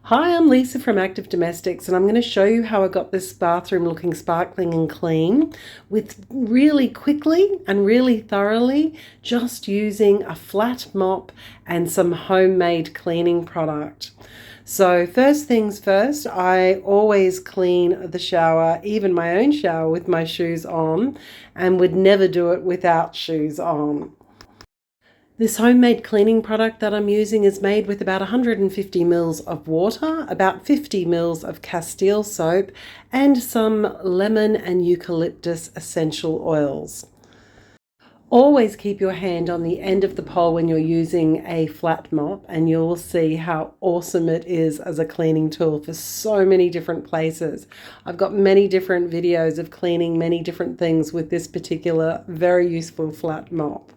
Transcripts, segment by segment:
Hi, I'm Lisa from Active Domestics, and I'm going to show you how I got this bathroom looking sparkling and clean with really quickly and really thoroughly, just using a flat mop and some homemade cleaning product. So first things first, I always clean the shower, even my own shower, with my shoes on, and would never do it without shoes on. This homemade cleaning product that I'm using is made with about 150 mils of water, about 50 mils of Castile soap, and some lemon and eucalyptus essential oils. Always keep your hand on the end of the pole when you're using a flat mop, and you'll see how awesome it is as a cleaning tool for so many different places. I've got many different videos of cleaning many different things with this particular very useful flat mop.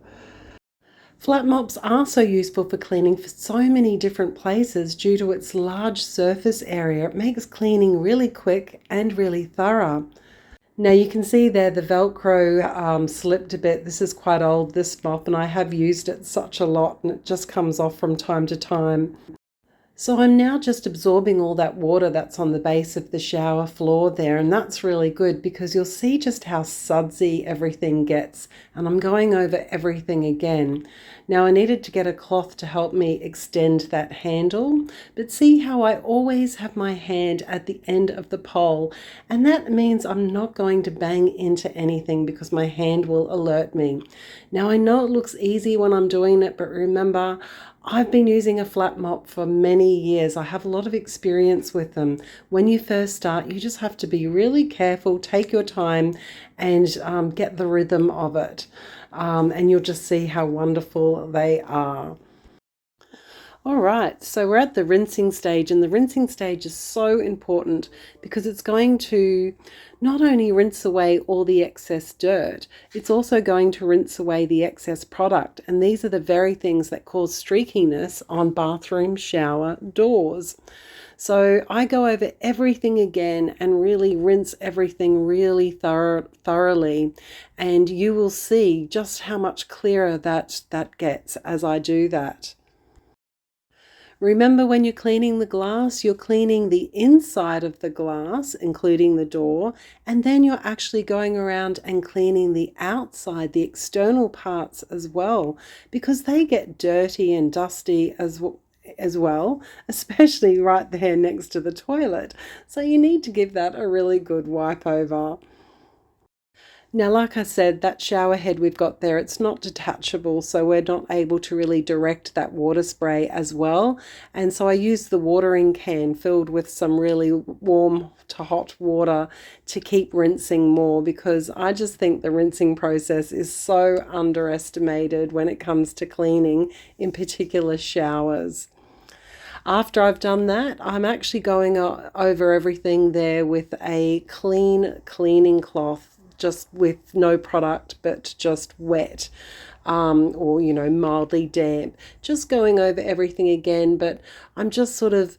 Flat mops are so useful for cleaning for so many different places due to its large surface area. It makes cleaning really quick and really thorough. Now you can see there the Velcro slipped a bit. This is quite old, this mop, and I have used it such a lot and it just comes off from time to time. So I'm now just absorbing all that water that's on the base of the shower floor there, and that's really good because you'll see just how sudsy everything gets, and I'm going over everything again. Now I needed to get a cloth to help me extend that handle, but see how I always have my hand at the end of the pole, and that means I'm not going to bang into anything because my hand will alert me. Now I know it looks easy when I'm doing it, but remember, I've been using a flat mop for many years. I have a lot of experience with them. When you first start, you just have to be really careful, take your time, and get the rhythm of it. And you'll just see how wonderful they are. All right, so we're at the rinsing stage, and the rinsing stage is so important because it's going to not only rinse away all the excess dirt, it's also going to rinse away the excess product. And these are the very things that cause streakiness on bathroom shower doors. So I go over everything again and really rinse everything really thoroughly, and you will see just how much clearer that gets as I do that. Remember, when you're cleaning the glass, you're cleaning the inside of the glass, including the door, and then you're actually going around and cleaning the outside, the external parts as well, because they get dirty and dusty as well, especially right there next to the toilet. So you need to give that a really good wipe over. Now, like I said, that shower head we've got there, it's not detachable, so we're not able to really direct that water spray as well. And so I use the watering can filled with some really warm to hot water to keep rinsing more, because I just think the rinsing process is so underestimated when it comes to cleaning, in particular showers. After I've done that, I'm actually going over everything there with a clean cleaning cloth, just with no product but just wet, or mildly damp, just going over everything again. But I'm just sort of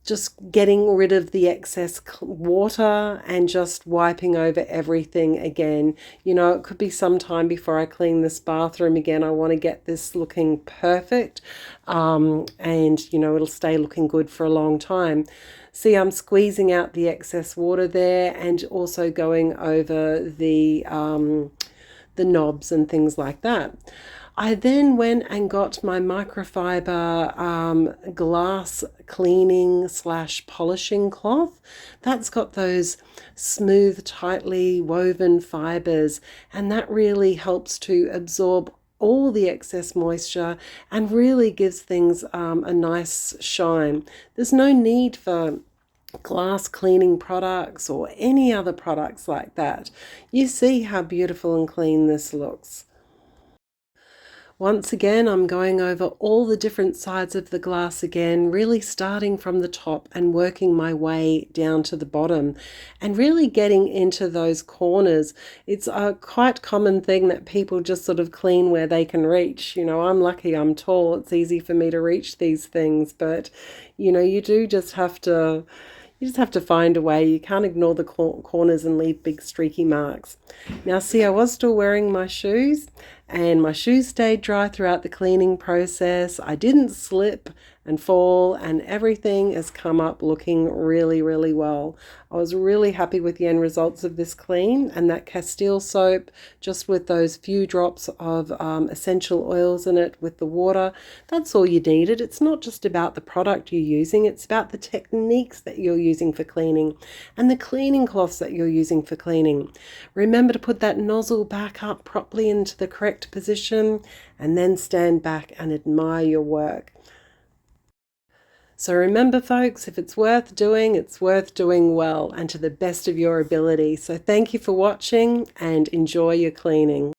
just getting rid of the excess water and just wiping over everything again. It could be some time before I clean this bathroom again. I want to get this looking perfect, and it'll stay looking good for a long time. See, I'm squeezing out the excess water there and also going over the knobs and things like that. I then went and got my microfiber glass cleaning / polishing cloth. That's got those smooth, tightly woven fibers, and that really helps to absorb all the excess moisture and really gives things a nice shine. There's no need for glass cleaning products or any other products like that. You see how beautiful and clean this looks. Once again, I'm going over all the different sides of the glass again, really starting from the top and working my way down to the bottom and really getting into those corners. It's a quite common thing that people just sort of clean where they can reach. I'm lucky, I'm tall, it's easy for me to reach these things, but you do just have to find a way. You can't ignore the corners and leave big streaky marks. Now see, I was still wearing my shoes, and my shoes stayed dry throughout the cleaning process. I didn't slip, and fall, and everything has come up looking really, really well. I was really happy with the end results of this clean, and that Castile soap, just with those few drops of essential oils in it with the water, that's all you needed. It's not just about the product you're using, it's about the techniques that you're using for cleaning and the cleaning cloths that you're using for cleaning. Remember to put that nozzle back up properly into the correct position, and then stand back and admire your work. So remember, folks, if it's worth doing well and to the best of your ability. So thank you for watching, and enjoy your cleaning.